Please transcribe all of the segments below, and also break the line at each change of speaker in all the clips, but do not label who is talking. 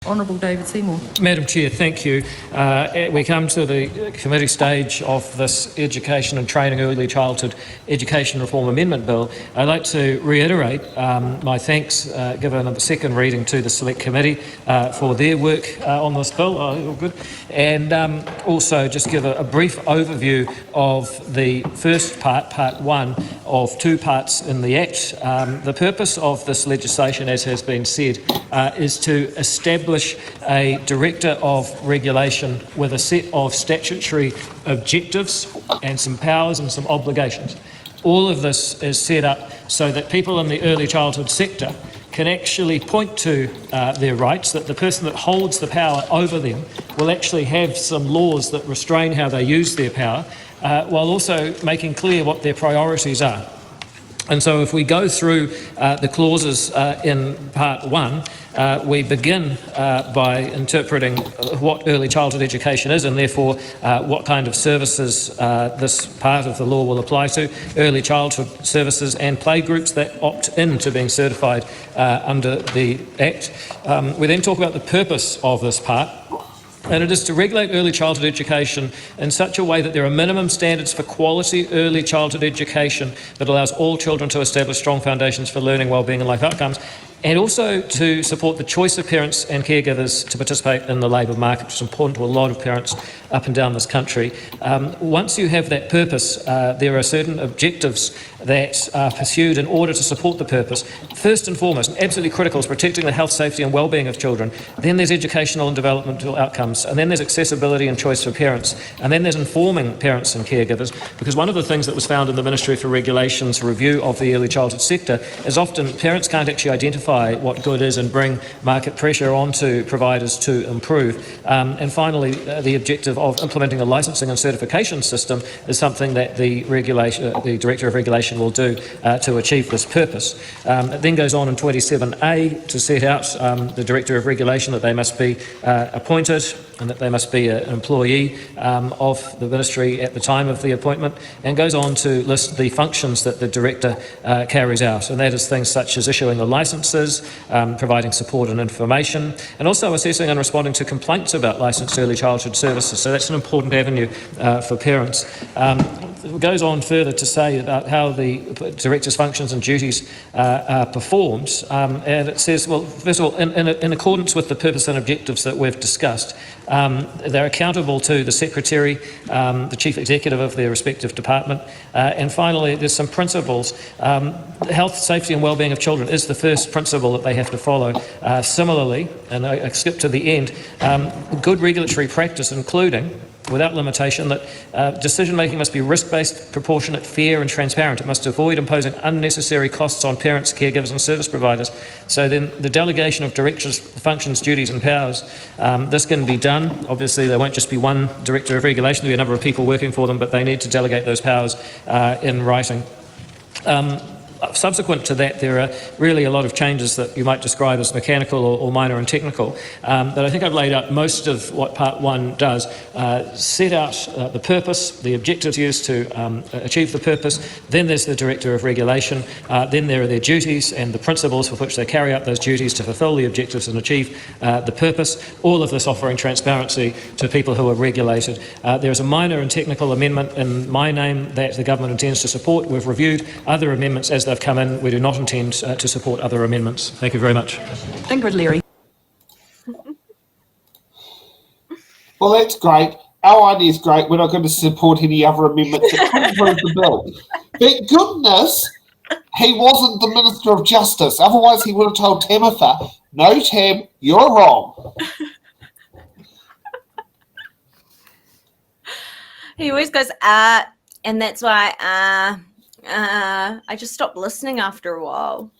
Honourable David Seymour.
Madam Chair, thank you. We come to the committee stage of this Education and Training Early Childhood Education Reform Amendment Bill. I'd like to reiterate my thanks given at the second reading to the Select Committee for their work on this bill. All good. And also just give a brief overview of the first part one, of two parts in the Act. The purpose of this legislation, as has been said, is to establish a Director of Regulation with a set of statutory objectives and some powers and some obligations. All of this is set up so that people in the early childhood sector can actually point to their rights, that the person that holds the power over them will actually have some laws that restrain how they use their power, while also making clear what their priorities are. And so if we go through the clauses in part one, we begin by interpreting what early childhood education is and therefore what kind of services this part of the law will apply to, early childhood services and playgroups that opt in to being certified under the Act. We then talk about the purpose of this part. And it is to regulate early childhood education in such a way that there are minimum standards for quality early childhood education that allows all children to establish strong foundations for learning, wellbeing and life outcomes, and also to support the choice of parents and caregivers to participate in the labour market, which is important to a lot of parents up and down this country. Once you have that purpose, there are certain objectives that are pursued in order to support the purpose. First and foremost, and absolutely critical, is protecting the health, safety and wellbeing of children. Then there's educational and developmental outcomes, and then there's accessibility and choice for parents, and then there's informing parents and caregivers, because one of the things that was found in the Ministry for Regulation's review of the early childhood sector is often parents can't actually identify what good is and bring market pressure onto providers to improve. And finally, the objective of implementing a licensing and certification system is something that the Director of Regulation will do to achieve this purpose. It then goes on in 27A to set out the Director of Regulation, that they must be appointed and that they must be an employee of the Ministry at the time of the appointment, and goes on to list the functions that the Director carries out, and that is things such as issuing the licences, providing support and information, and also assessing and responding to complaints about licensed early childhood services. So that's an important avenue for parents. It goes on further to say about how the Director's functions and duties are performed, and it says, well, first of all, in accordance with the purpose and objectives that we've discussed, they're accountable to the Secretary, the Chief Executive of their respective department, and finally there's some principles. Health, safety and wellbeing of children is the first principle that they have to follow. Similarly, and I skip to the end, good regulatory practice, including, without limitation, that decision-making must be risk-based, proportionate, fair and transparent. It must avoid imposing unnecessary costs on parents, caregivers and service providers. So then the delegation of directors' functions, duties and powers, this can be done. Obviously there won't just be one Director of Regulation, there'll be a number of people working for them, but they need to delegate those powers in writing. Subsequent to that, there are really a lot of changes that you might describe as mechanical or minor and technical, but I think I've laid out most of what Part 1 does. Set out the purpose, the objectives used to achieve the purpose, then there's the Director of Regulation, then there are their duties and the principles with which they carry out those duties to fulfil the objectives and achieve the purpose, all of this offering transparency to people who are regulated. There is a minor and technical amendment in my name that the government intends to support. We've reviewed other amendments as they've come in. We do not intend to support other amendments. Thank you very much.
Ingrid Leary.
Well, that's great. Our idea is great. We're not going to support any other amendments that could improve the bill. Thank goodness he wasn't the Minister of Justice. Otherwise, he would have told Tamitha, no, Tam, you're wrong.
He always goes, and that's why, I just stopped listening after a while.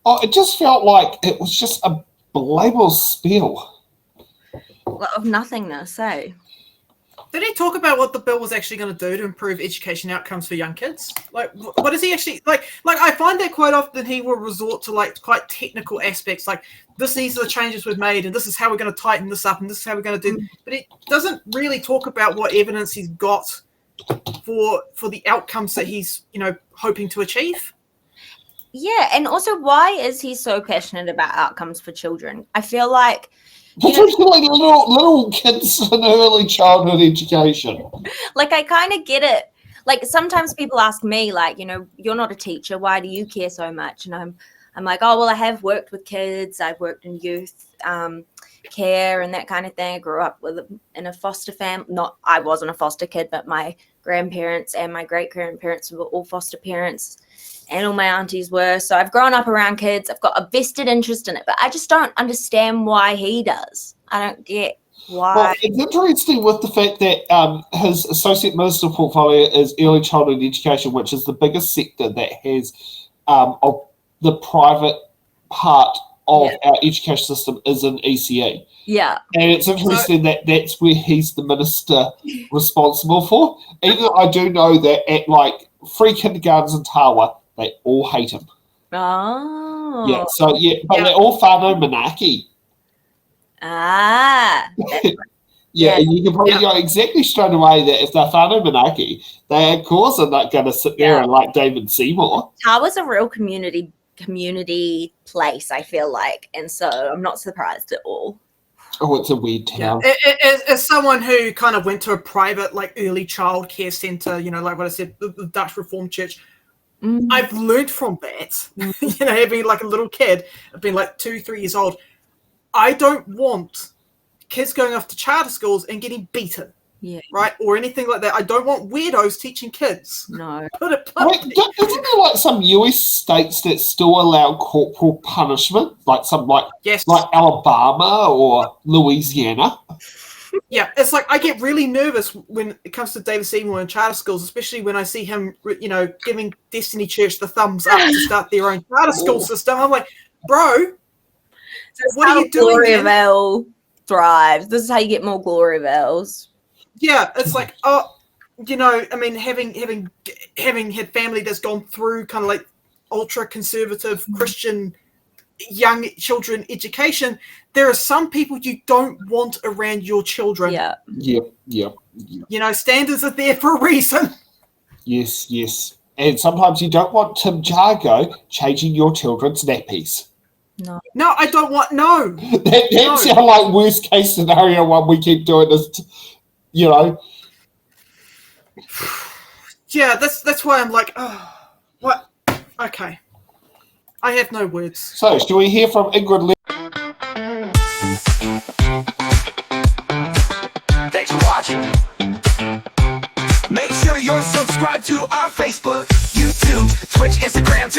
Oh, it just felt like it was just a blameless spiel.
Of nothingness, eh?
Did he talk about what the bill was actually going to do to improve education outcomes for young kids? Like, what is he actually like? I find that quite often he will resort to like quite technical aspects, like these are the changes we've made, and this is how we're going to tighten this up, and this is how we're going to do. But it doesn't really talk about what evidence he's got for the outcomes that he's hoping to achieve.
Yeah, and also why is he so passionate about outcomes for children? I feel like
Particularly little kids in early childhood education.
Like, I kind of get it. Like, sometimes people ask me, like, you're not a teacher. Why do you care so much? And I'm like, oh, well, I have worked with kids. I've worked in youth care and that kind of thing. I grew up in a foster family. I wasn't a foster kid, but my grandparents and my great-grandparents were all foster parents, and all my aunties were. So I've grown up around kids. I've got a vested interest in it, but I just don't understand why he does. I don't get why.
Well, it's interesting with the fact that his associate minister portfolio is early childhood education, which is the biggest sector that has of the private part of our education system is in ECE.
Yeah.
And it's interesting that that's where he's the minister responsible for. Even though I do know that at like free kindergartens in Tawa, they all hate him.
Oh.
Yeah, so but they're all whānau Manaki.
Ah.
Yeah, and you can probably go exactly straight away that if they're whānau Manaki, they of course are not going to sit there and like David Seymour.
Tawa's a real community place, I feel like, and so I'm not surprised at all.
Oh, it's a weird town.
As someone who kind of went to a private, like, early child care centre, like what I said, the Dutch Reformed Church, I've learned from that, having like a little kid, I've been like 2-3 years old. I don't want kids going off to charter schools and getting beaten.
Yeah.
Right? Or anything like that. I don't want weirdos teaching kids.
No.
Wait, isn't there like some US states that still allow corporal punishment? Like like Alabama or Louisiana?
Yeah, it's like I get really nervous when it comes to David Seymour and charter schools, especially when I see him, giving Destiny Church the thumbs up to start their own charter school system. I'm like, bro, what are you doing?
Gloryville thrives. This is how you get more Gloryvilles. Yeah,
it's like, having had family that's gone through kind of like ultra conservative Christian young children education, there are some people you don't want around your children.
Yeah.
Standards are there for a reason.
Yes. And sometimes you don't want Tim Jargo changing your children's nappies.
No, I don't want, no.
That's our like worst case scenario when we keep doing this,
Yeah, that's why I'm like, oh, what? Okay. I have no words.
So, should we hear from Ingrid?
Thanks for watching. Make sure you're subscribed to our Facebook, YouTube, Twitch, Instagram,